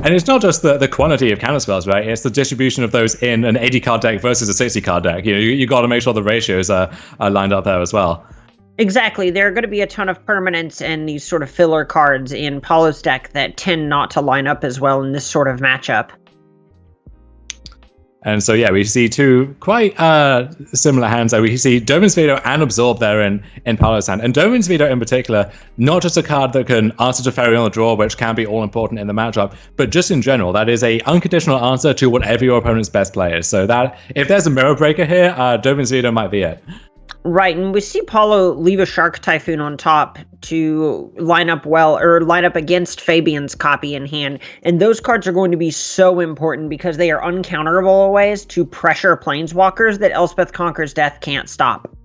And it's not just the quantity of counterspells, right? It's the distribution of those in an 80 card deck versus a 60 card deck. You got to make sure the ratios are lined up there as well. Exactly. There are going to be a ton of permanents and these sort of filler cards in Paulo's deck that tend not to line up as well in this sort of matchup. And so, we see two quite similar hands there. We see Domin's Veto and Absorb there in Paulo's hand. And Domin's Veto in particular, not just a card that can answer to Fairy on the draw, which can be all important in the matchup, but just in general, that is a unconditional answer to whatever your opponent's best play is. So that if there's a Mirror Breaker here, Domin's Veto might be it. Right, and we see Paulo leave a Shark Typhoon on top to line up well, or line up against Fabian's copy in hand. And those cards are going to be so important because they are uncounterable ways to pressure Planeswalkers that Elspeth Conquer's Death can't stop.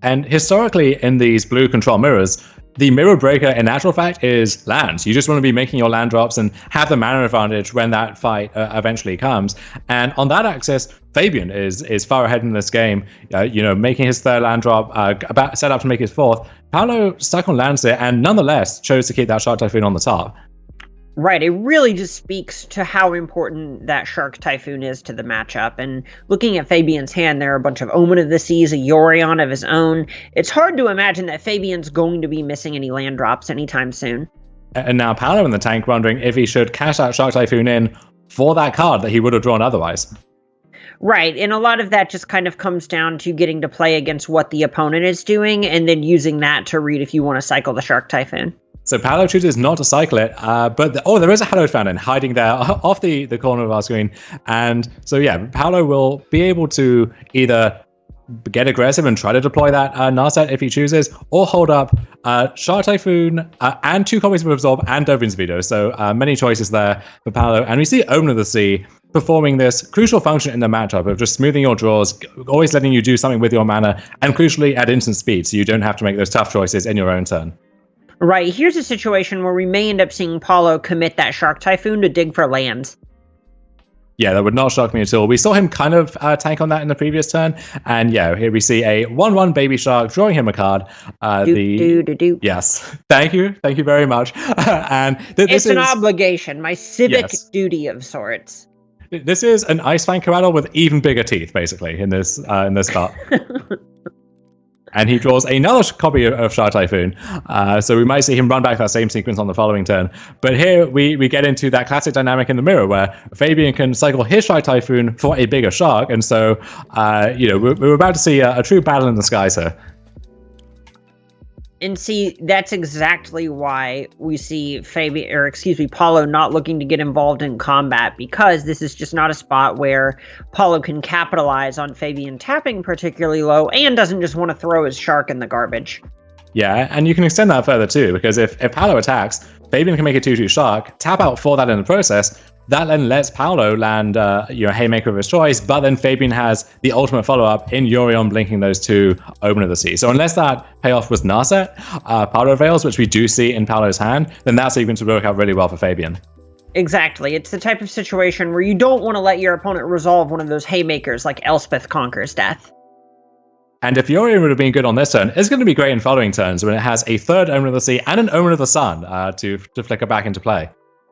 And historically, in these blue control mirrors, the Mirror Breaker, in actual fact, is lands. You just want to be making your land drops and have the mana advantage when that fight eventually comes. And on that axis, Fabian is far ahead in this game, making his third land drop, about set up to make his fourth. Paulo stuck on lands there and nonetheless chose to keep that Shark Typhoon on the top. Right, it really just speaks to how important that Shark Typhoon is to the matchup. And looking at Fabian's hand, there are a bunch of Omen of the Seas, a Yorion of his own. It's hard to imagine that Fabian's going to be missing any land drops anytime soon. And now Paulo in the tank wondering if he should cash that Shark Typhoon in for that card that he would have drawn otherwise. Right, and a lot of that just kind of comes down to getting to play against what the opponent is doing and then using that to read if you want to cycle the Shark Typhoon. So Paulo chooses not to cycle it, but there is a Hallowed Fountain hiding there off the corner of our screen. And so, Paulo will be able to either get aggressive and try to deploy that Narset if he chooses, or hold up Shark Typhoon and 2 copies of Absorb and Dovin's Veto. So many choices there for Paulo. And we see Omen of the Sea performing this crucial function in the matchup of just smoothing your draws, always letting you do something with your mana, and crucially at instant speed, so you don't have to make those tough choices in your own turn. Right, here's a situation where we may end up seeing Paulo commit that Shark Typhoon to dig for lands. Yeah, that would not shock me at all. We saw him kind of tank on that in the previous turn. And here we see a 1/1 Baby Shark drawing him a card. Yes, thank you very much. And it's an obligation, my civic duty of sorts. This is an Ice Fang Corral with even bigger teeth, basically, in this spot. And he draws another copy of Shark Typhoon. So we might see him run back that same sequence on the following turn. But here we get into that classic dynamic in the mirror where Fabian can cycle his Shark Typhoon for a bigger shark. And so, we're about to see a true battle in the skies here. And see, that's exactly why we see Paulo not looking to get involved in combat, because this is just not a spot where Paulo can capitalize on Fabian tapping particularly low and doesn't just want to throw his shark in the garbage. Yeah, and you can extend that further too, because if Paulo attacks, Fabian can make a 2/2 shark, tap out for that in the process. That then lets Paulo land Haymaker of his choice, but then Fabian has the ultimate follow-up in Yorion blinking those 2 Omen of the Sea. So unless that payoff was Narset, Paulo Veils, which we do see in Paulo's hand, then that's going to work out really well for Fabian. Exactly. It's the type of situation where you don't want to let your opponent resolve one of those Haymakers like Elspeth Conquer's Death. And if Yorion would have been good on this turn, it's going to be great in following turns when it has a 3rd Omen of the Sea and an Omen of the Sun to flicker back into play.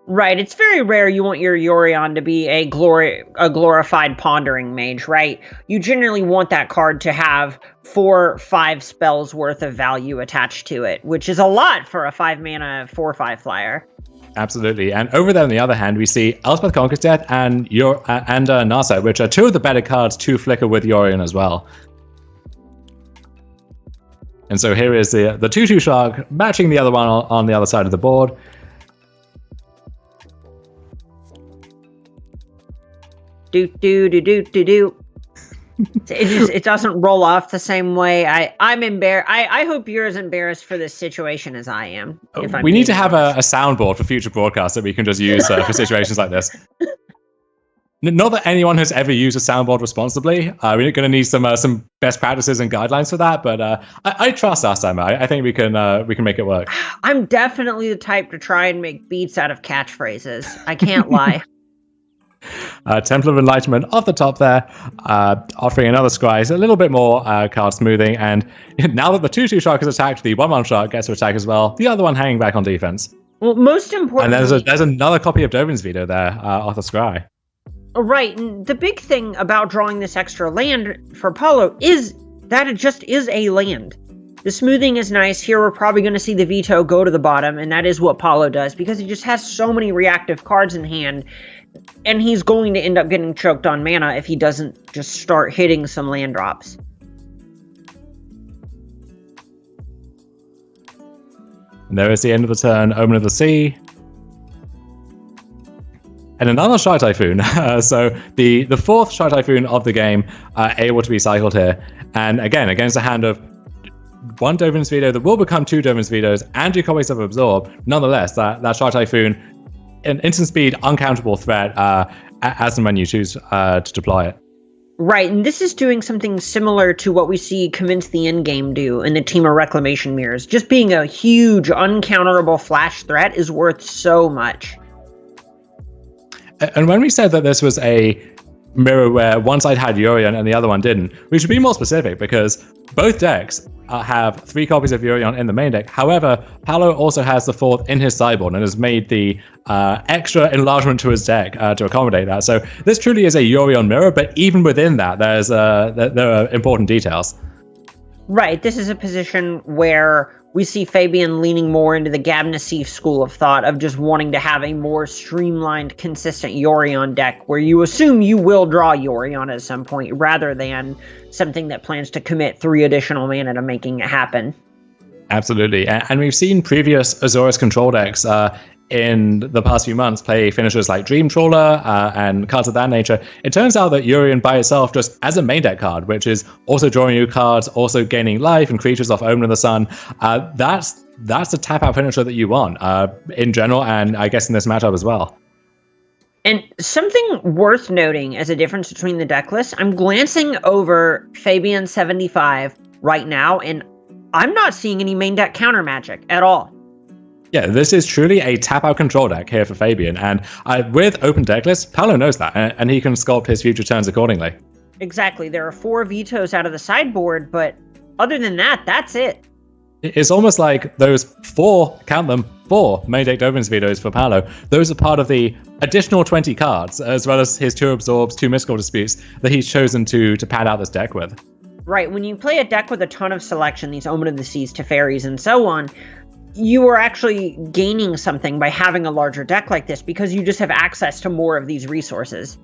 Right, it's very rare you want your Yorion to be a glorified Pondering Mage, right? You generally want that card to have 4-5 spells worth of value attached to it, which is a lot for a 5-mana 4/5 flyer. Absolutely, and over there on the other hand, we see Elspeth Conquer's Death and Narset, which are 2 of the better cards to flicker with Yorion as well. And so here is the 2/2 Shark matching the other one on the other side of the board. It doesn't roll off the same way. I'm embarrassed. I hope you're as embarrassed for this situation as I am. We need to have a soundboard for future broadcasts that we can just use for situations like this. Not that anyone has ever used a soundboard responsibly. We're going to need some best practices and guidelines for that, but I trust us, Emma. I think we can make it work. I'm definitely the type to try and make beats out of catchphrases. I can't lie. Temple of Enlightenment off the top there, offering another scry, a little bit more card smoothing. And now that the 2/2 Shark is attacked, the 1/1 Shark gets to attack as well. The other one hanging back on defense. Well, most importantly... And there's another copy of Dovin's Veto there off the scry. Right, and the big thing about drawing this extra land for Paulo is that it just is a land. The smoothing is nice. Here we're probably going to see the veto go to the bottom, and that is what Paulo does, because he just has so many reactive cards in hand, and he's going to end up getting choked on mana if he doesn't just start hitting some land drops. And there is the end of the turn, Omen of the Sea. And another Shy Typhoon. So the fourth Shy Typhoon of the game able to be cycled here. And again, against a hand of one Dovin's Veto that will become two Dovin's Vetoes and two copies of Absorb. Nonetheless, that Shy Typhoon, an instant speed, uncountable threat as and when you choose to deploy it. Right, and this is doing something similar to what we see Convince the Endgame do in the Team of Reclamation Mirrors. Just being a huge, uncounterable flash threat is worth so much. And when we said that this was a mirror where one side had Yorion and the other one didn't, we should be more specific, because both decks have 3 copies of Yorion in the main deck. However, Paulo also has the 4th in his sideboard and has made the extra enlargement to his deck to accommodate that. So this truly is a Yorion mirror, but even within that, there are important details. Right, this is a position where we see Fabian leaning more into the Gab Nassif school of thought of just wanting to have a more streamlined, consistent Yorion deck where you assume you will draw Yorion at some point rather than something that plans to commit 3 additional mana to making it happen. Absolutely, and we've seen previous Azorius control decks in the past few months play finishers like Dream Trawler and cards of that nature. It turns out that Yorion by itself, just as a main deck card, which is also drawing new cards, also gaining life and creatures off Omen of the Sun, that's the tap-out finisher that you want in general, and I guess in this matchup as well. And something worth noting as a difference between the deck lists, I'm glancing over Fabian 75 right now, and I'm not seeing any main deck counter magic at all. Yeah, this is truly a tap-out control deck here for Fabian, and with open deck lists, Paulo knows that, and he can sculpt his future turns accordingly. Exactly. There are 4 vetoes out of the sideboard, but other than that, that's it. It's almost like those 4, count them, 4 main deck Dovin's Vetoes for Paulo. Those are part of the additional 20 cards, as well as his 2 Absorbs, 2 Mystical Disputes that he's chosen to pad out this deck with. Right, when you play a deck with a ton of selection, these Omen of the Seas, Teferis, and so on, you are actually gaining something by having a larger deck like this because you just have access to more of these resources.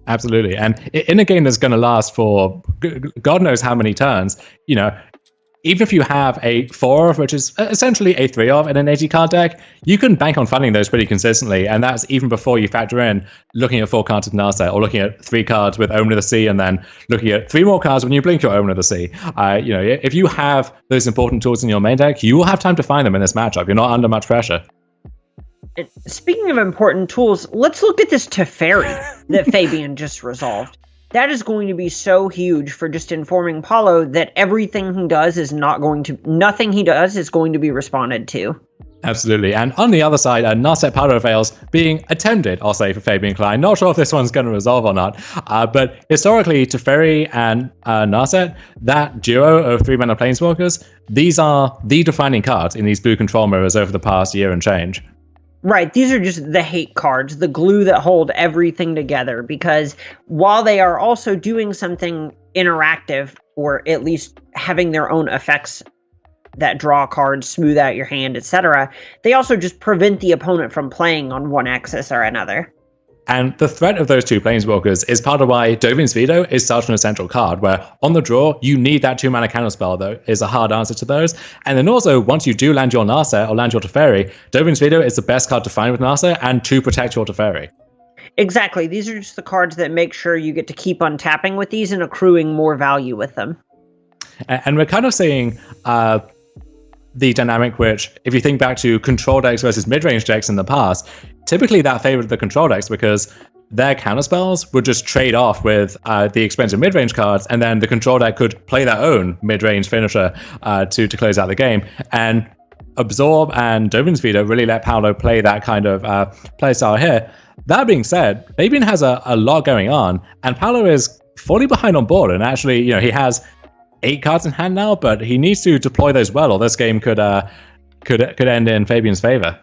Absolutely. And in a game that's going to last for God knows how many turns, you know, even if you have a 4 of, which is essentially a 3 of in an 80 card deck, you can bank on funding those pretty consistently. And that's even before you factor in looking at 4 cards of Narset, or looking at 3 cards with Omen of the Sea, and then looking at 3 more cards when you blink your Omen of the Sea. You know, if you have those important tools in your main deck, you will have time to find them in this matchup. You're not under much pressure. Speaking of important tools, let's look at this Teferi that Fabian just resolved. That is going to be so huge for just informing Paulo that everything he does is nothing he does is going to be responded to. Absolutely. And on the other side, Narset Powder Veils being attempted, I'll say, for Fabian Klein. Not sure if this one's going to resolve or not. But historically, Teferi and Narset, that duo of 3-mana Planeswalkers, these are the defining cards in these blue control mirrors over the past year and change. Right, these are just the hate cards, the glue that hold everything together, because while they are also doing something interactive, or at least having their own effects that draw cards, smooth out your hand, etc., they also just prevent the opponent from playing on one axis or another. And the threat of those 2 Planeswalkers is part of why Dovin's Veto is such an essential card, where on the draw, you need that 2-mana counterspell, though, is a hard answer to those. And then also, once you do land your Narset or land your Teferi, Dovin's Veto is the best card to find with Narset and to protect your Teferi. Exactly. These are just the cards that make sure you get to keep untapping with these and accruing more value with them. And we're kind of seeing the dynamic which, if you think back to control decks versus mid-range decks in the past, typically that favored the control decks because their counterspells would just trade off with the expensive mid-range cards, and then the control deck could play their own mid-range finisher to close out the game. And Absorb and Dovin's Veto really let Paulo play that kind of playstyle here. That being said, Fabian has a lot going on, and Paulo is fully behind on board, and actually, you know, he has 8 cards in hand now, but he needs to deploy those well, or this game could end in Fabian's favor.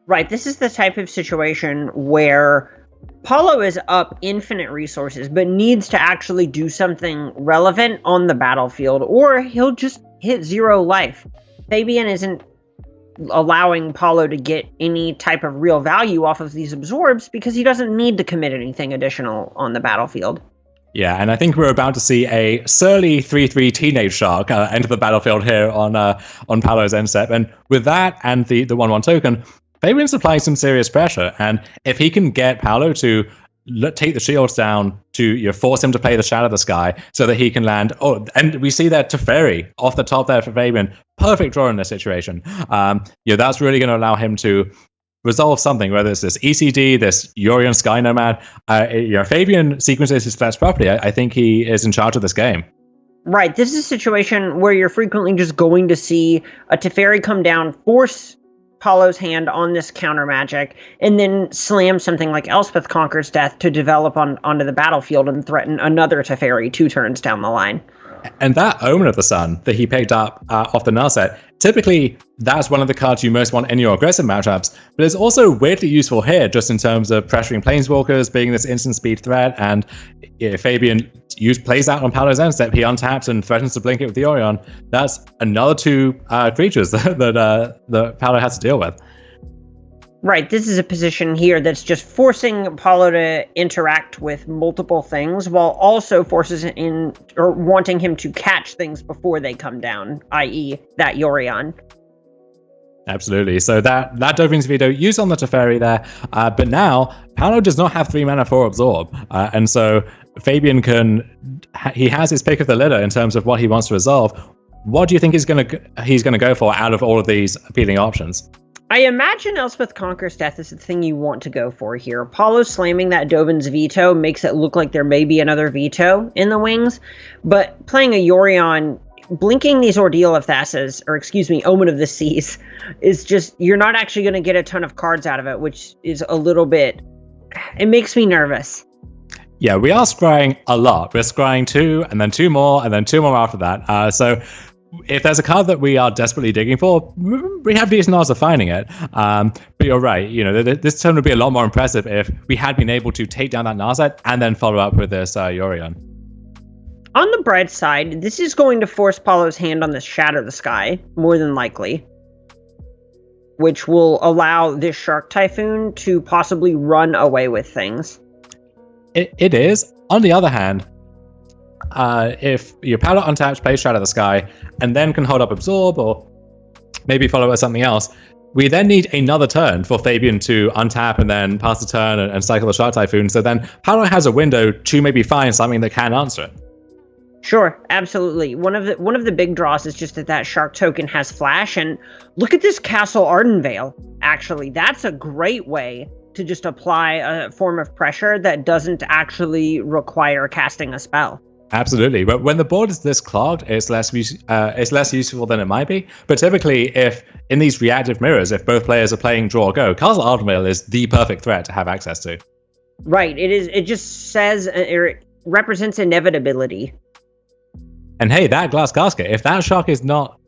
Right, this is the type of situation where Paulo is up infinite resources, but needs to actually do something relevant on the battlefield, or he'll just hit 0 life. Fabian isn't allowing Paulo to get any type of real value off of these absorbs because he doesn't need to commit anything additional on the battlefield. Yeah, and I think we're about to see a surly 3/3 teenage shark enter the battlefield here on Paulo's end step. And with that and the 1/1 token, Fabian's applying some serious pressure. And if he can get Paulo to take the shields down, to force him to play the Shadow of the Sky so that he can land. Oh, and we see that Teferi off the top there for Fabian. Perfect draw in this situation. That's really going to allow him to resolve something, whether it's this ECD, this Yorion Sky Nomad. Fabian sequences his threats properly. I think he is in charge of this game. Right. This is a situation where you're frequently just going to see a Teferi come down, force Paulo's hand on this counter magic, and then slam something like Elspeth Conquers Death to develop onto the battlefield and threaten another Teferi 2 turns down the line. And that Omen of the Sun that he picked up off the Narset, typically that's one of the cards you most want in your aggressive matchups, but it's also weirdly useful here just in terms of pressuring Planeswalkers, being this instant speed threat, and if Fabian plays that on Paulo's end step, he untaps and threatens to blink it with the Orion. That's another 2 creatures that Paulo has to deal with. Right, this is a position here that's just forcing Paulo to interact with multiple things while also wanting him to catch things before they come down, i.e. that Yorion. Absolutely. So that Dovin's Veto used on the Teferi there, but now Paulo does not have 3 mana for Absorb, and so Fabian he has his pick of the litter in terms of what he wants to resolve. What do you think he's going to go for out of all of these appealing options? I imagine Elspeth Conquers Death is the thing you want to go for here. Paulo slamming that Dovin's Veto makes it look like there may be another veto in the wings, but playing a Yorion, blinking these Ordeal of Thassa's, Omen of the Seas, is just, you're not actually going to get a ton of cards out of it, which is it makes me nervous. Yeah, we are scrying a lot. We're scrying 2, and then 2 more, and then 2 more after that. So if there's a card that we are desperately digging for, we have decent odds of finding it. But you're right. This turn would be a lot more impressive if we had been able to take down that Narset and then follow up with this Yorion. On the bright side, this is going to force Paulo's hand on the Shadow of the Sky, more than likely, which will allow this Shark Typhoon to possibly run away with things. It is. On the other hand, if your Paulo untaps, plays Shadow of the Sky, and then can hold up Absorb, or maybe follow it with something else, we then need another turn for Fabian to untap and then pass the turn and cycle the Shark Typhoon. So then Paulo has a window to maybe find something that can answer it. Sure, absolutely. One of the big draws is just that Shark token has flash, and look at this Castle Ardenvale. Actually, that's a great way to just apply a form of pressure that doesn't actually require casting a spell. Absolutely, but when the board is this clogged, it's less useful than it might be. But typically, if in these reactive mirrors, if both players are playing draw or go, Castle Ardenvale is the perfect threat to have access to. Right, it is. It just says it represents inevitability. And hey, that Glass Casket, if that shark is not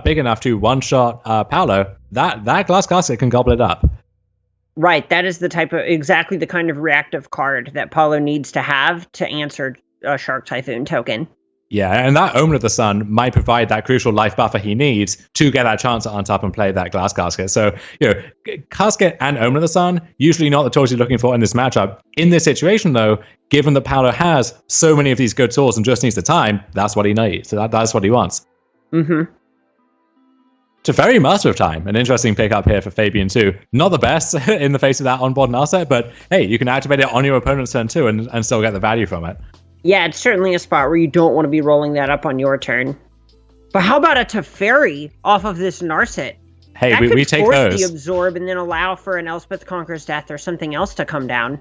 big enough to one-shot Paulo, that Glass Casket can gobble it up. Right, that is exactly the kind of reactive card that Paulo needs to have to answer a Shark Typhoon token. Yeah, and that Omen of the Sun might provide that crucial life buffer he needs to get that chance to untap and play that Glass Casket. So, Casket and Omen of the Sun, usually not the tools you're looking for in this matchup. In this situation, though, given that Paulo has so many of these good tools and just needs the time, that's what he needs. So that's what he wants. Mm-hmm. Teferi, Master of Time, an interesting pickup here for Fabian too. Not the best in the face of that onboard Narset, but hey, you can activate it on your opponent's turn too and still get the value from it. Yeah, it's certainly a spot where you don't want to be rolling that up on your turn. But how about a Teferi off of this Narset? Hey, we take those. That could force the Absorb and then allow for an Elspeth Conquers Death or something else to come down.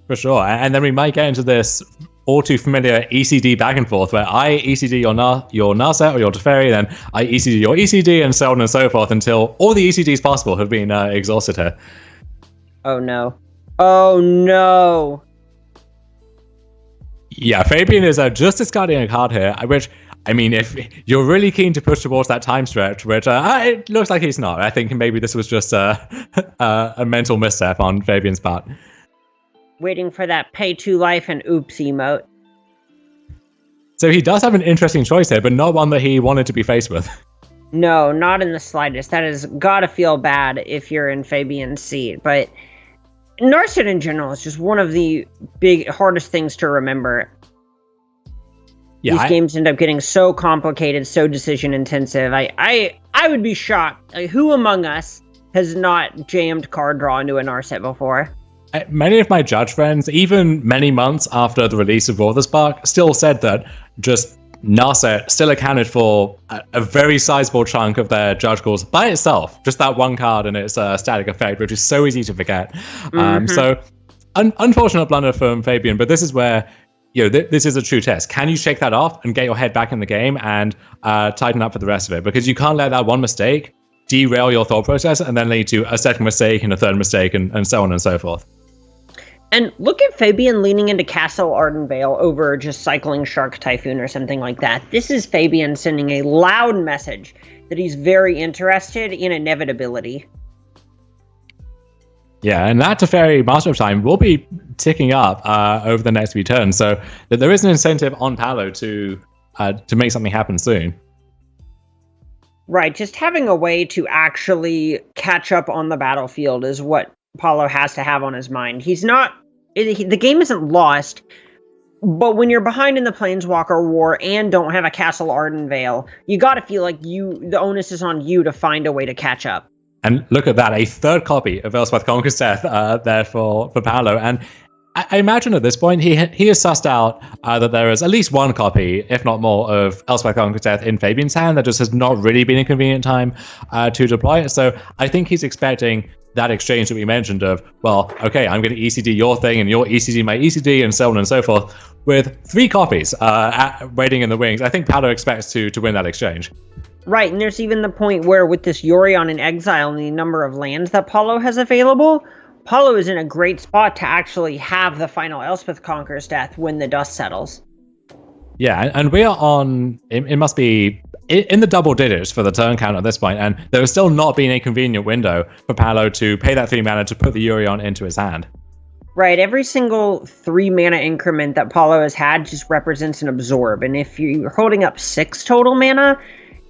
For sure, and then we might get into this all too familiar ECD back and forth, where I ECD your Narset or your Teferi, then I ECD your ECD, and so on and so forth, until all the ECDs possible have been exhausted here. Oh no. Oh no. Yeah, Fabian is just discarding a card here, which I mean, if you're really keen to push towards that time stretch, which it looks like he's not, I think maybe this was just a mental misstep on Fabian's part. Waiting for that pay to life and oops emote. So he does have an interesting choice here, but not one that he wanted to be faced with. No, not in the slightest. That has got to feel bad if you're in Fabian's seat. But Narset in general is just one of the hardest things to remember. Yeah, these games end up getting so complicated, so decision intensive. I would be shocked. Who among us has not jammed card draw into a Narset before? Many of my judge friends, even many months after the release of Rosa Spark, still said that just Narset still accounted for a very sizable chunk of their judge calls by itself. Just that one card and its static effect, which is so easy to forget. So, unfortunate blunder from Fabian, but this is where this is a true test. Can you shake that off and get your head back in the game and tighten up for the rest of it? Because you can't let that one mistake derail your thought process and then lead to a second mistake and a third mistake and so on and so forth. And look at Fabian leaning into Castle Ardenvale over just cycling Shark Typhoon or something like that. This is Fabian sending a loud message that he's very interested in inevitability. Yeah, and that Teferi Master of Time will be ticking up over the next few turns, so there is an incentive on Paolo to make something happen soon. Right, just having a way to actually catch up on the battlefield is what Paulo has to have on his mind. The game isn't lost, but when you're behind in the Planeswalker War and don't have a Castle Ardenvale, you gotta feel like the onus is on you to find a way to catch up. And look at that, a third copy of Elspeth Conquers Death there for Paolo. And I imagine at this point he has sussed out that there is at least one copy, if not more, of Elspeth Conquers Death in Fabian's hand. That just has not really been a convenient time to deploy it. So I think he's expecting that exchange that we mentioned of, well, okay, I'm going to ECD your thing and your ECD my ECD and so on and so forth, with 3 copies waiting in the wings. I think Paolo expects to win that exchange. Right, and there's even the point where with this Yorion in exile and the number of lands that Paulo has available, Paulo is in a great spot to actually have the final Elspeth Conquers Death when the dust settles. Yeah, and we are on, it must be in the double digits for the turn count at this point, and there has still not been a convenient window for Paolo to pay that 3 mana to put the Yorion into his hand. Right, every single 3 mana increment that Paulo has had just represents an absorb, and if you're holding up 6 total mana,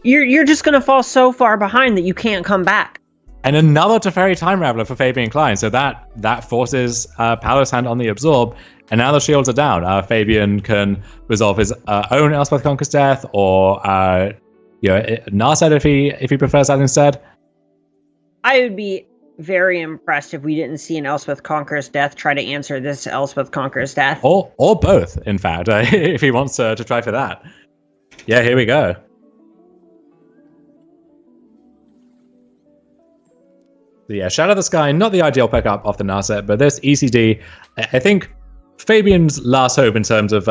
you're just going to fall so far behind that you can't come back. And another Teferi Time Raveler for Fabian Klein, so that forces Paolo's hand on the absorb, and now the shields are down. Fabian can resolve his own Elspeth Conquers Death, or Narset if he prefers that instead. I would be very impressed if we didn't see an Elspeth Conquers Death try to answer this Elspeth Conquers Death. Or both, in fact, if he wants to try for that. Yeah, here we go. So yeah, Shadow of the Sky, not the ideal pickup off the Narset, but this ECD, I think Fabian's last hope in terms of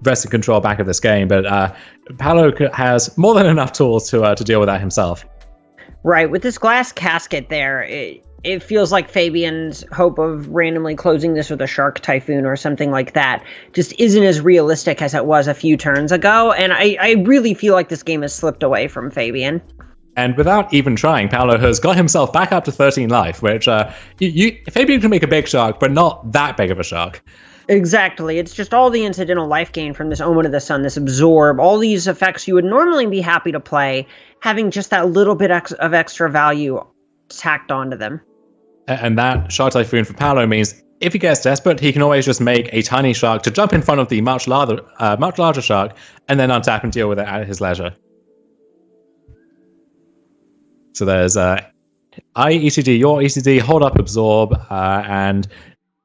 wresting control back of this game, but Paolo has more than enough tools to deal with that himself. Right, with this glass casket there, it feels like Fabian's hope of randomly closing this with a Shark Typhoon or something like that just isn't as realistic as it was a few turns ago, and I really feel like this game has slipped away from Fabian. And without even trying, Paolo has got himself back up to 13 life, which Fabian can make a big shark, but not that big of a shark. Exactly. It's just all the incidental life gain from this Omen of the Sun, this absorb, all these effects you would normally be happy to play, having just that little bit of extra value tacked onto them. And that Shark Typhoon for Paolo means if he gets desperate, he can always just make a tiny shark to jump in front of the much larger shark and then untap and deal with it at his leisure. So there's I ECD, your ECD, hold up, absorb, and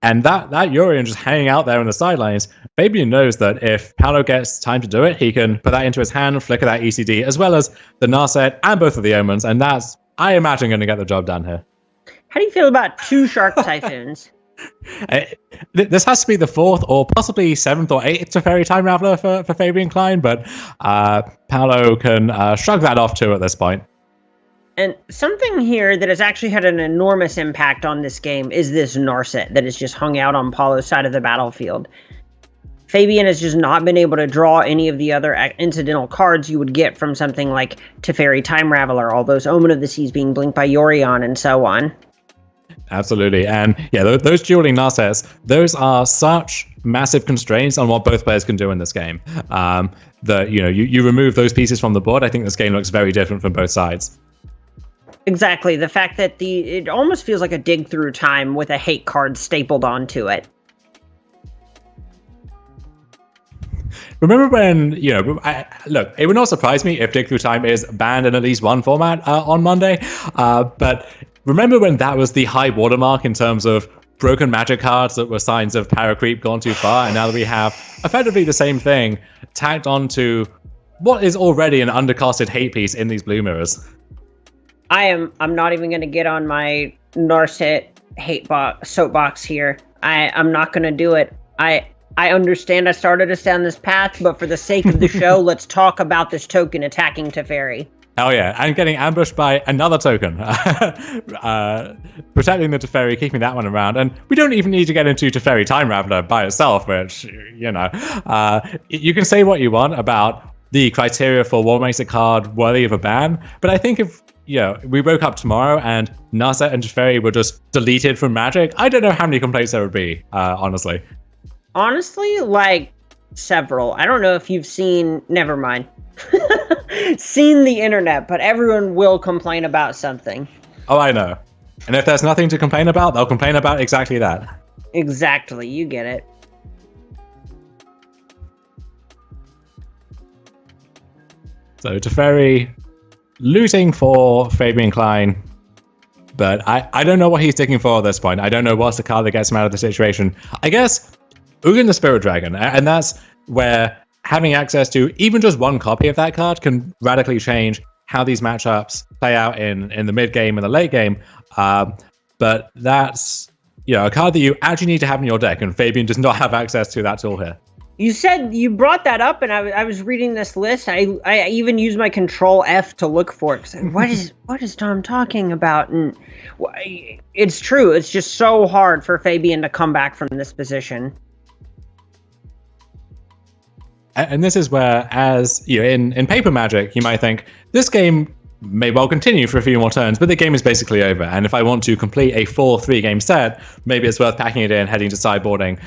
that Yorion just hanging out there on the sidelines. Fabian knows that if Paolo gets time to do it, he can put that into his hand, flicker that ECD, as well as the Narset and both of the Omens, and that's, I imagine, going to get the job done here. How do you feel about 2 Shark Typhoons? This has to be the 4th or possibly 7th or 8th Teferi Time Raveler for Fabian Klein, but Paolo can shrug that off too at this point. And something here that has actually had an enormous impact on this game is this Narset that is just hung out on Paulo's side of the battlefield. Fabian has just not been able to draw any of the other incidental cards you would get from something like Teferi Time Raveler, all those Omen of the Seas being blinked by Yorion and so on. Absolutely. And yeah, those dueling Narsets, those are such massive constraints on what both players can do in this game. That, you remove those pieces from the board, I think this game looks very different from both sides. Exactly. The fact that it almost feels like a dig through time with a hate card stapled onto it. Remember when, look, it would not surprise me if Dig Through Time is banned in at least one format on Monday, but remember when that was the high watermark in terms of broken Magic cards that were signs of power creep gone too far, and now that we have effectively the same thing tacked onto what is already an undercosted hate piece in these blue mirrors. I'm not even going to get on my Narset soapbox here. I'm not going to do it. I understand I started us down this path, but for the sake of the show, let's talk about this token attacking Teferi. Oh yeah, and getting ambushed by another token. Protecting the Teferi, keeping that one around. And we don't even need to get into Teferi Time Raveler by itself, which, you can say what you want about the criteria for what makes a card worthy of a ban, but I think if we woke up tomorrow and Narset and Teferi were just deleted from Magic, I don't know how many complaints there would be, honestly. Honestly, like several. I don't know if you've seen, never mind, seen the internet, but everyone will complain about something. Oh, I know. And if there's nothing to complain about, they'll complain about exactly that. Exactly, you get it. So Teferi looting for Fabian Klein, but I don't know what he's digging for at this point. I don't know what's the card that gets him out of the situation. I guess Ugin the Spirit Dragon, and that's where having access to even just one copy of that card can radically change how these matchups play out in the mid game and the late game. But that's a card that you actually need to have in your deck, and Fabian does not have access to that tool here. You said you brought that up, and I was reading this list. I even used my Control F to look for it. What is Tom talking about? And it's true. It's just so hard for Fabian to come back from this position. And this is where, as in paper Magic, you might think this game may well continue for a few more turns, but the game is basically over. And if I want to complete a full 3-game set, maybe it's worth packing it in, heading to sideboarding,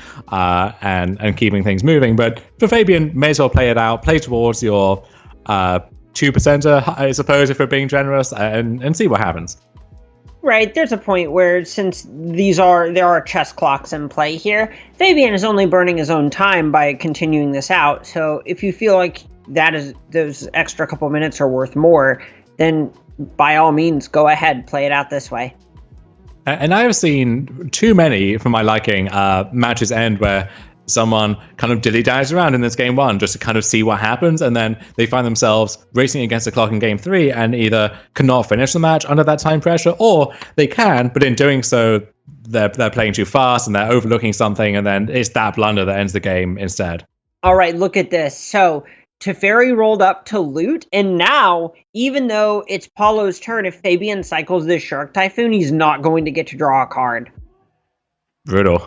and keeping things moving. But for Fabian, may as well play it out, play towards your 2%er, I suppose, if we're being generous, and see what happens. Right, there's a point where, since there are chess clocks in play here, Fabian is only burning his own time by continuing this out. So if you feel like those extra couple minutes are worth more, then by all means, go ahead, play it out this way. And I have seen too many, for my liking, matches end where someone kind of dilly-dallies around in this game 1 just to kind of see what happens, and then they find themselves racing against the clock in game 3 and either cannot finish the match under that time pressure, or they can, but in doing so, they're playing too fast and they're overlooking something, and then it's that blunder that ends the game instead. All right, look at this. So Teferi rolled up to loot, and now, even though it's Paulo's turn, if Fabian cycles this Shark Typhoon, he's not going to get to draw a card. Brutal.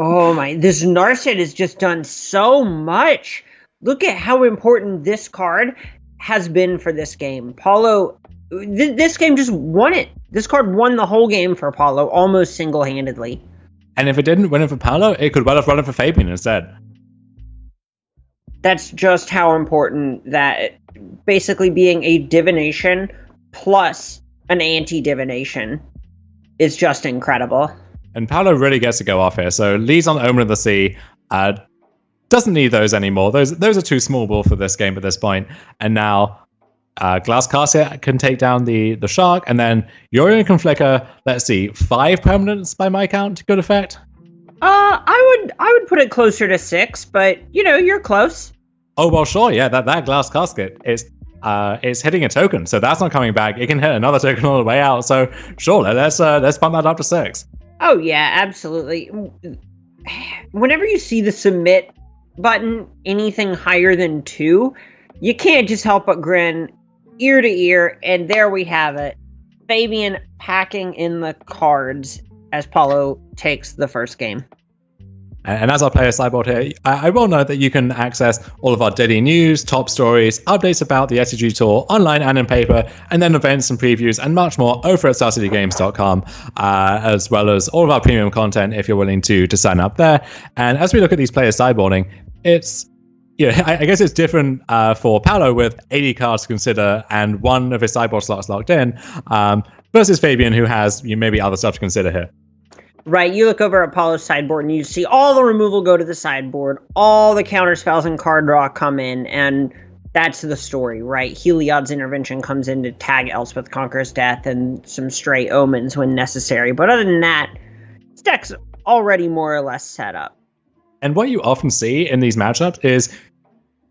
Oh my, this Narset has just done so much. Look at how important this card has been for this game. Paulo, this game just won it. This card won the whole game for Paulo, almost single-handedly. And if it didn't win it for Paulo, it could well have run it for Fabian instead. That's just how important that, basically being a divination plus an anti-divination is just incredible. And Paulo really gets to go off here. So leads on Omen of the Sea. Doesn't need those anymore. Those are too small ball for this game at this point. And now Glass Casket can take down the Shark. And then Yorion can flicker, let's see, 5 permanents by my count to good effect? I would put it closer to 6, but, you're close. Oh, well, sure, yeah. That Glass Casket is hitting a token. So that's not coming back. It can hit another token on the way out. So sure, let's bump that up to 6. Oh, yeah, absolutely. Whenever you see the submit button, anything higher than 2, you can't just help but grin ear to ear, and there we have it. Fabian packing in the cards as Paulo takes the first game. And as our player sideboard here, I will note that you can access all of our daily news, top stories, updates about the SCG Tour online and in paper, and then events and previews and much more over at StarCityGames.com, as well as all of our premium content if you're willing to sign up there. And as we look at these players sideboarding, it's I guess it's different for Paolo with 80 cards to consider and one of his sideboard slots locked in, versus Fabian, who has maybe other stuff to consider here. Right, you look over at Paolo's sideboard and you see all the removal go to the sideboard, all the counter spells and card draw come in, and that's the story, right? Heliod's Intervention comes in to tag Elspeth Conquers Death and some stray omens when necessary. But other than that, this deck's already more or less set up. And what you often see in these matchups is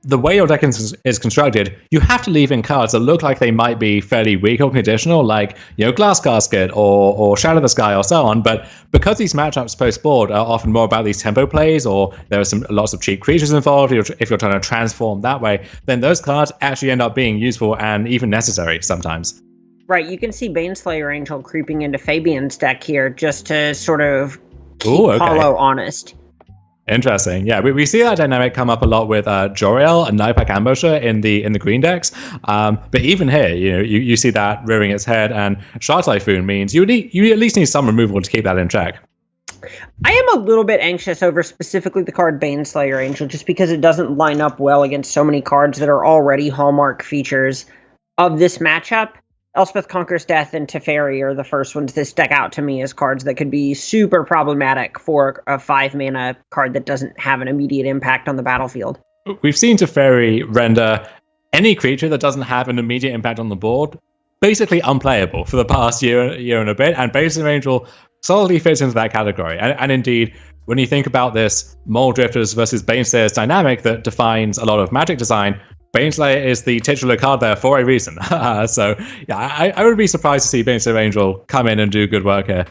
the way your deck is constructed, you have to leave in cards that look like they might be fairly weak or conditional, like Glass Casket or Shadow the Sky or so on. But because these matchups post-board are often more about these tempo plays, or there are lots of cheap creatures involved, if you're trying to transform that way, then those cards actually end up being useful and even necessary sometimes. Right, you can see Baneslayer Angel creeping into Fabian's deck here just to sort of keep Paolo honest. Interesting. Yeah, we see that dynamic come up a lot with Joriel and Nightpack Ambusher in the green decks. But even here, you see that rearing its head, and Shark Typhoon means you at least need some removal to keep that in check. I am a little bit anxious over specifically the card Baneslayer Angel, just because it doesn't line up well against so many cards that are already hallmark features of this matchup. Elspeth Conquers Death and Teferi are the first ones that stick out to me as cards that could be super problematic for a 5-mana card that doesn't have an immediate impact on the battlefield. We've seen Teferi render any creature that doesn't have an immediate impact on the board basically unplayable for the past year and a bit, and Baneslayer Angel solidly fits into that category. And indeed, when you think about this Mole Drifters versus Baneslayers dynamic that defines a lot of Magic design, Baneslayer is the titular card there for a reason. So, yeah, I would be surprised to see Baneslayer Angel come in and do good work here.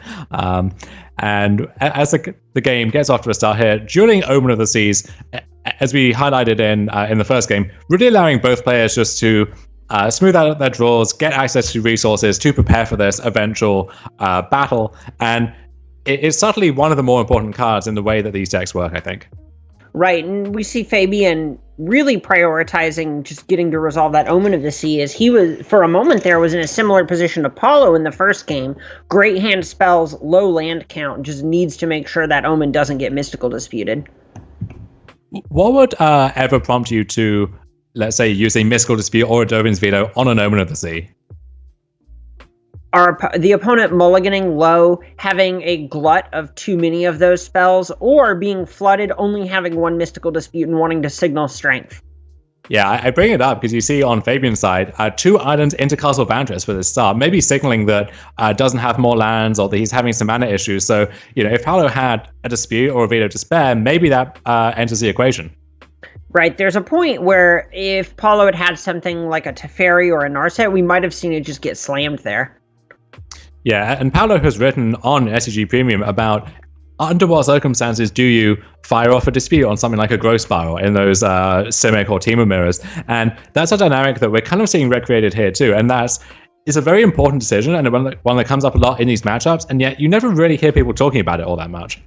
And as the game gets off to a start here, dueling Omen of the Seas, as we highlighted in the first game, really allowing both players just to smooth out their draws, get access to resources to prepare for this eventual battle. And it's subtly one of the more important cards in the way that these decks work, I think. Right, and we see Fabian really prioritizing just getting to resolve that Omen of the Sea, as he was, for a moment there, was in a similar position to Paulo in the first game. Great hand spells, low land count, just needs to make sure that Omen doesn't get Mystical Disputed. What would ever prompt you to, let's say, use a Mystical Dispute or a Dovin's Veto on an Omen of the Sea? The opponent mulliganing low, having a glut of too many of those spells, or being flooded, only having one Mystical Dispute and wanting to signal strength. Yeah, I bring it up because you see on Fabian's side, 2 islands into Castle Vantress for this start, maybe signaling that doesn't have more lands or that he's having some mana issues. So, if Paolo had a Dispute or a Veto to spare, maybe that enters the equation. Right, there's a point where if Paolo had something like a Teferi or a Narset, we might have seen it just get slammed there. Yeah, and Paolo has written on SCG Premium about under what circumstances do you fire off a dispute on something like a growth spiral in those Simic or Team of Mirrors. And that's a dynamic that we're kind of seeing recreated here too. And it's a very important decision, and one that comes up a lot in these matchups, and yet you never really hear people talking about it all that much.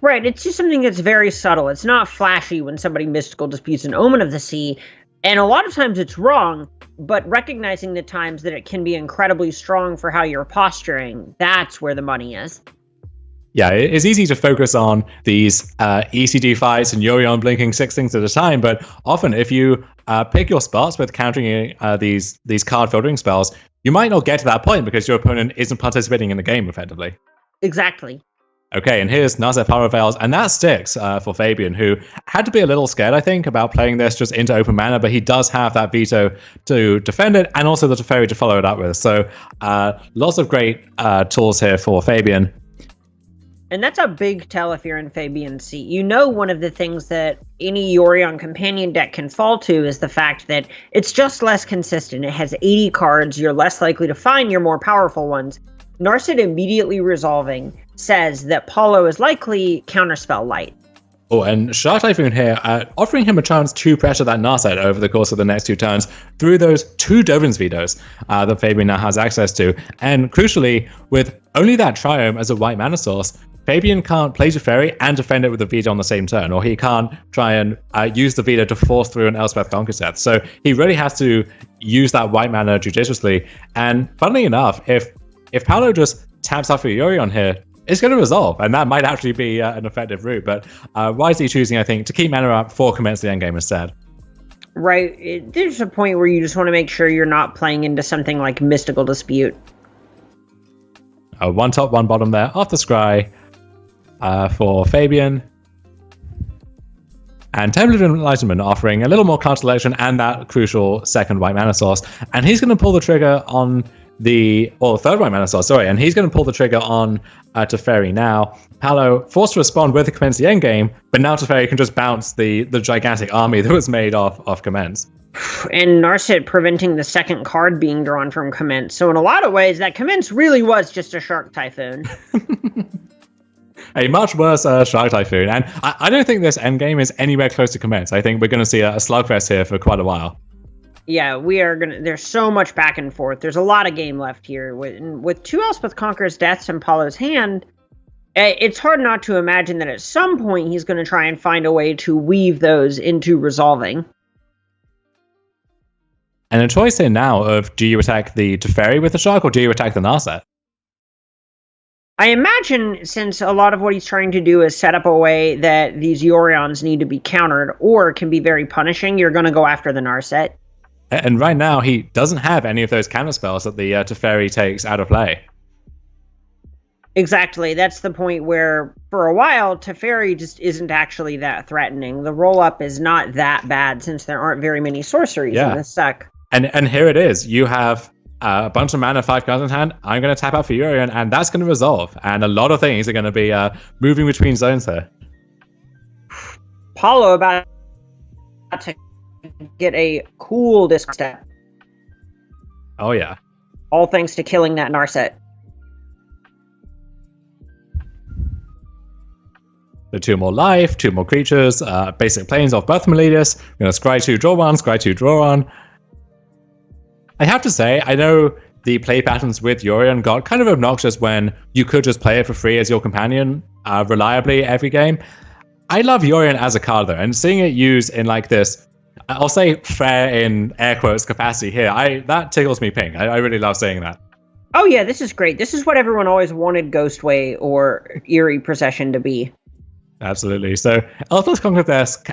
Right, it's just something that's very subtle. It's not flashy when somebody Mystical Disputes an Omen of the Sea, and a lot of times it's wrong, but recognizing the times that it can be incredibly strong for how you're posturing, that's where the money is. Yeah, it's easy to focus on these ECD fights and Yorion blinking 6 things at a time, but often if you pick your spots with countering these card filtering spells, you might not get to that point because your opponent isn't participating in the game effectively. Exactly. Okay, and here's Narset Power Veils, and that sticks for Fabian, who had to be a little scared, I think, about playing this just into open mana, but he does have that veto to defend it, and also the Teferi to follow it up with. So lots of great tools here for Fabian. And that's a big tell if you're in Fabian's seat. One of the things that any Yorion companion deck can fall to is the fact that it's just less consistent. It has 80 cards. You're less likely to find your more powerful ones. Narset immediately resolving says that Paulo is likely Counterspell light. Oh, and Shark Typhoon here, offering him a chance to pressure that Narset over the course of the next 2 turns through those 2 Dovin's Vetoes that Fabian now has access to. And crucially, with only that Triome as a white mana source, Fabian can't play Teferi and defend it with the Vita on the same turn, or he can't try and use the Vita to force through an Elspeth Conquer's Death. So he really has to use that white mana judiciously. And funnily enough, if Paolo just taps out for Yorion here, it's going to resolve, and that might actually be an effective route. But wisely choosing, I think, to keep mana up for commence the endgame instead. Right. There's a point where you just want to make sure you're not playing into something like Mystical Dispute. One top, one bottom there off the scry for Fabian. And Temple of Enlightenment offering a little more card selection and that crucial second white mana source. And he's going to pull the trigger on third white mana source, sorry. And he's going to pull the trigger on Teferi now. Paolo forced to respond with the Commence the Endgame, but now Teferi can just bounce the gigantic army that was made of Commence. And Narset preventing the second card being drawn from Commence. So in a lot of ways, that Commence really was just a Shark Typhoon. A much worse Shark Typhoon. And I don't think this endgame is anywhere close to Commence. I think we're going to see a slugfest here for quite a while. Yeah, we are gonna. There's so much back and forth. There's a lot of game left here. With two Elspeth Conqueror's Deaths in Paulo's hand, it's hard not to imagine that at some point he's going to try and find a way to weave those into resolving. And a choice here now of, do you attack the Teferi with the Shark, or do you attack the Narset? I imagine, since a lot of what he's trying to do is set up a way that these Yorions need to be countered or can be very punishing, you're going to go after the Narset. And right now, he doesn't have any of those counter spells that the Teferi takes out of play. Exactly. That's the point where, for a while, Teferi just isn't actually that threatening. The roll-up is not that bad, since there aren't very many sorceries in this deck. And here it is. You have a bunch of mana, 5 cards in hand. I'm going to tap out for Yorion, and that's going to resolve. And a lot of things are going to be moving between zones here. Paulo about to get a cool disc step. Oh, yeah. All thanks to killing that Narset. The 2 more life, 2 more creatures, basic planes of Birth Melodius. We're going to scry 2, draw 1, scry 2, draw 1. I have to say, I know the play patterns with Yorion got kind of obnoxious when you could just play it for free as your companion reliably every game. I love Yorion as a card, though, and seeing it used in like this, I'll say fair in air quotes capacity here, that tickles me pink. I really love saying that. Oh yeah, this is great. This is what everyone always wanted Ghostway or Eerie Procession to be. Absolutely. So Elspeth Conquer's Death,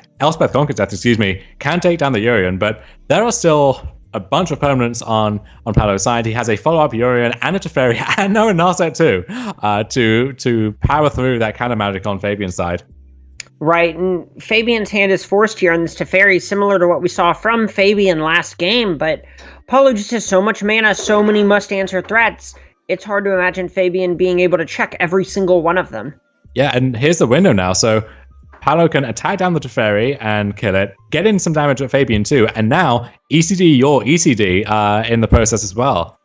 can take down the Yorion, but there are still a bunch of permanents on Paolo's side. He has a follow-up Yorion and a Teferi and now a Narset too, to power through that counter magic on Fabian's side. Right, and Fabian's hand is forced here on this Teferi, similar to what we saw from Fabian last game, but Paolo just has so much mana, so many must-answer threats, it's hard to imagine Fabian being able to check every single one of them. Yeah, and here's the window now, so Paolo can attack down the Teferi and kill it, get in some damage at Fabian too, and now ECD your ECD in the process as well.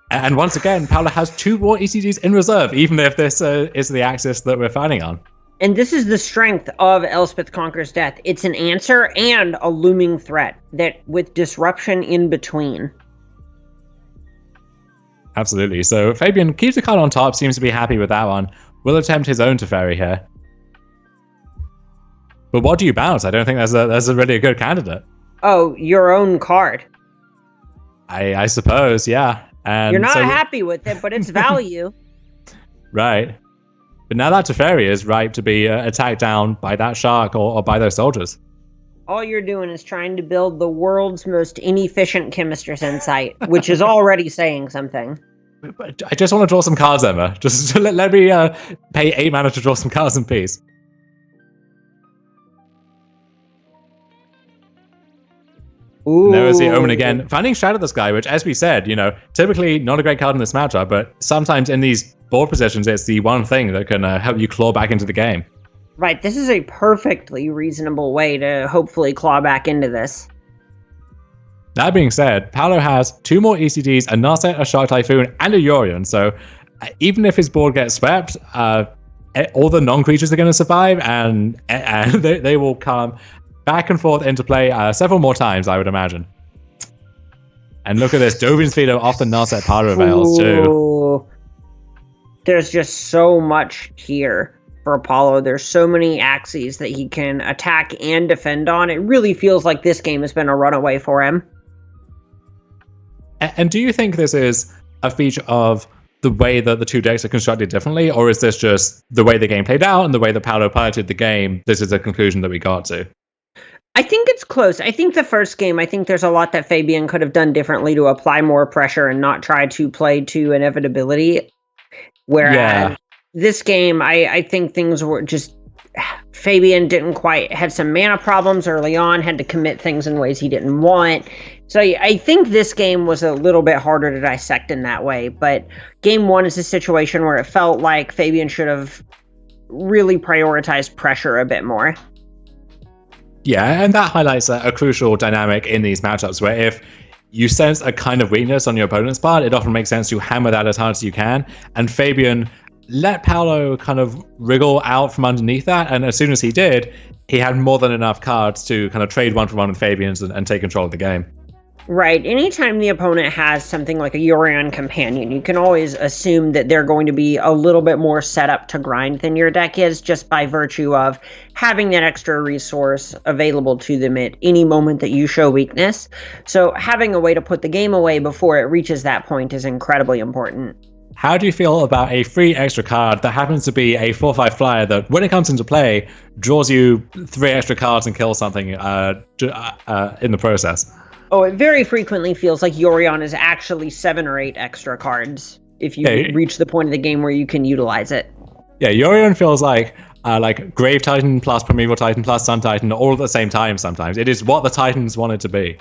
And once again, Paolo has 2 more ECDs in reserve, even if this is the axis that we're fighting on. And this is the strength of Elspeth Conquer's Death. It's an answer and a looming threat, that with disruption in between. Absolutely. So Fabian keeps the card on top, seems to be happy with that one. Will attempt his own Teferi here. But what do you bounce? I don't think that's a really good candidate. Oh, your own card. I suppose, yeah. And you're not happy with it, but it's value. Right. But now that Teferi is ripe to be attacked down by that shark or by those soldiers. All you're doing is trying to build the world's most inefficient Chemistress Insight, which is already saying something. I just want to draw some cards, Emma. Just let me pay 8 mana to draw some cards in peace. Ooh. And there is the Omen again. Finding Shadow the Sky, which, as we said, typically not a great card in this matchup, but sometimes in these board positions, it's the one thing that can help you claw back into the game. Right, this is a perfectly reasonable way to hopefully claw back into this. That being said, Paolo has 2 more ECDs, a Narset, a Shark Typhoon, and a Yorion, so even if his board gets swept, all the non-creatures are going to survive, and they will come back and forth into play several more times, I would imagine. And look at this, Dovian's Veto off the Narset Power Avails too. there's just so much here for Apollo. There's so many axes that he can attack and defend on. It really feels like this game has been a runaway for him. And do you think this is a feature of the way that the two decks are constructed differently, or is this just the way the game played out and the way that Paolo piloted the game? This is a conclusion that we got to. I think it's close. I think the first game, I think there's a lot that Fabian could have done differently to apply more pressure and not try to play to inevitability. Whereas this game, I think things were just, Fabian didn't quite, had some mana problems early on, had to commit things in ways he didn't want. So I think this game was a little bit harder to dissect in that way. But game one is a situation where it felt like Fabian should have really prioritized pressure a bit more. Yeah, and that highlights a crucial dynamic in these matchups where if you sense a kind of weakness on your opponent's part, it often makes sense to hammer that as hard as you can. And Fabian let Paolo kind of wriggle out from underneath that, and as soon as he did, he had more than enough cards to kind of trade one-for-one with Fabian's and take control of the game. Right. Anytime the opponent has something like a Yorion Companion, you can always assume that they're going to be a little bit more set up to grind than your deck is, just by virtue of having that extra resource available to them at any moment that you show weakness. So having a way to put the game away before it reaches that point is incredibly important. How do you feel about a free extra card that happens to be a 4/5 flyer that, when it comes into play, draws you 3 extra cards and kills something in the process? Oh, it very frequently feels like Yorion is actually 7 or 8 extra cards if you reach the point of the game where you can utilize it. Yeah, Yorion feels like Grave Titan plus Primeval Titan plus Sun Titan all at the same time sometimes. It is what the Titans want it to be.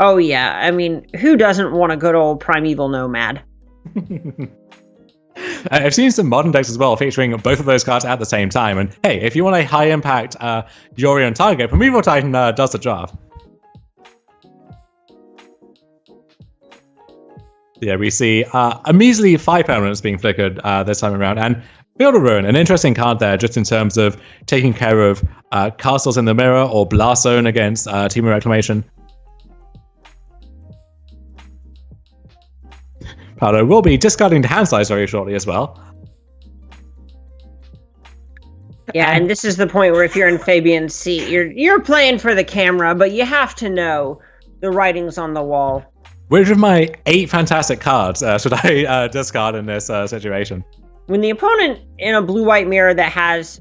Oh yeah, I mean, who doesn't want a good old Primeval Nomad? I've seen some modern decks as well featuring both of those cards at the same time, and hey, if you want a high impact Yorion target, Primeval Titan does the job. Yeah, we see a measly 5 permanents being flickered this time around, and Field of Ruin, an interesting card there just in terms of taking care of Castles in the Mirror or Blast Zone against Team of Reclamation. Paolo will be discarding the hand size very shortly as well. Yeah, and this is the point where if you're in Fabian's seat, you're playing for the camera, but you have to know the writing's on the wall. Which of my 8 fantastic cards should I discard in this situation? When the opponent in a blue-white mirror that has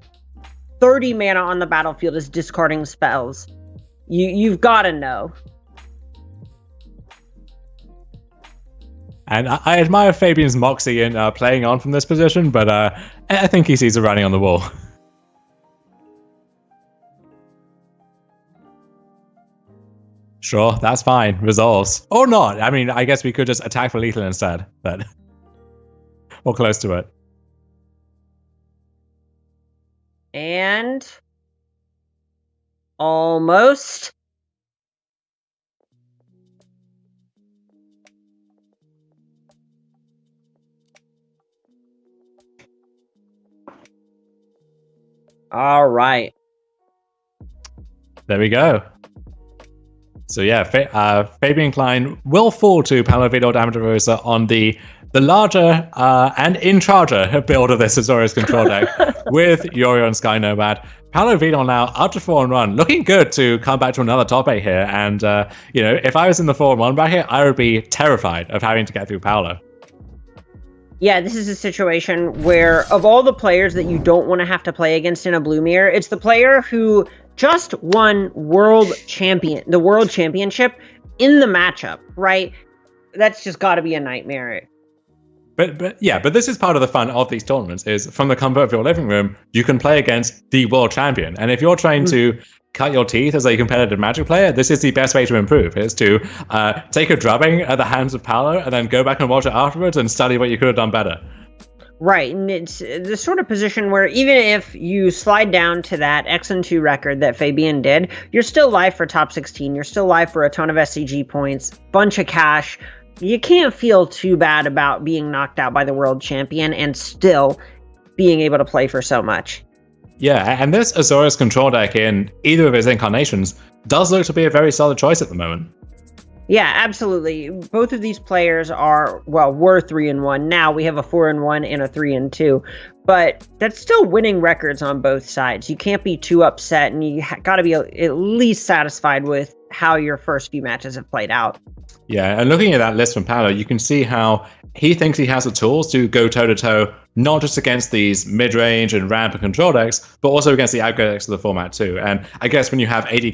30 mana on the battlefield is discarding spells, you've got to know. And I admire Fabian's moxie in playing on from this position, but I think he sees the writing on the wall. Sure, that's fine. Resolves. Or not. I mean, I guess we could just attack for lethal instead, but or close to it. And almost. All right. There we go. So yeah, Fabian Klein will fall to Paolo Vidal Damo Rosa on the larger and in-charger build of this Azorius control deck with Yorion Sky Nomad. Paolo Vidal now up to 4-1, looking good to come back to another top 8 here. And if I was in the 4-1 bracket, I would be terrified of having to get through Paolo. Yeah, this is a situation where of all the players that you don't want to have to play against in a blue mirror, it's the player who just won the world championship in the matchup, right? That's just got to be a nightmare. But this is part of the fun of these tournaments, is from the comfort of your living room, you can play against the world champion. And if you're trying to cut your teeth as a competitive Magic player, this is the best way to improve, is to take a drubbing at the hands of Paolo and then go back and watch it afterwards and study what you could have done better. Right, and it's the sort of position where even if you slide down to that X&2 record that Fabian did, you're still live for top 16, you're still live for a ton of SCG points, bunch of cash. You can't feel too bad about being knocked out by the world champion and still being able to play for so much. Yeah, and this Azorius control deck in either of his incarnations does look to be a very solid choice at the moment. Yeah, absolutely. Both of these players were 3-1. Now we have a 4-1 and a 3-2. But that's still winning records on both sides. You can't be too upset, and you got to be at least satisfied with how your first few matches have played out. Yeah, and looking at that list from Paolo, you can see how he thinks he has the tools to go toe-to-toe, not just against these mid-range and ramp and control decks, but also against the aggro decks of the format too. And I guess when you have 80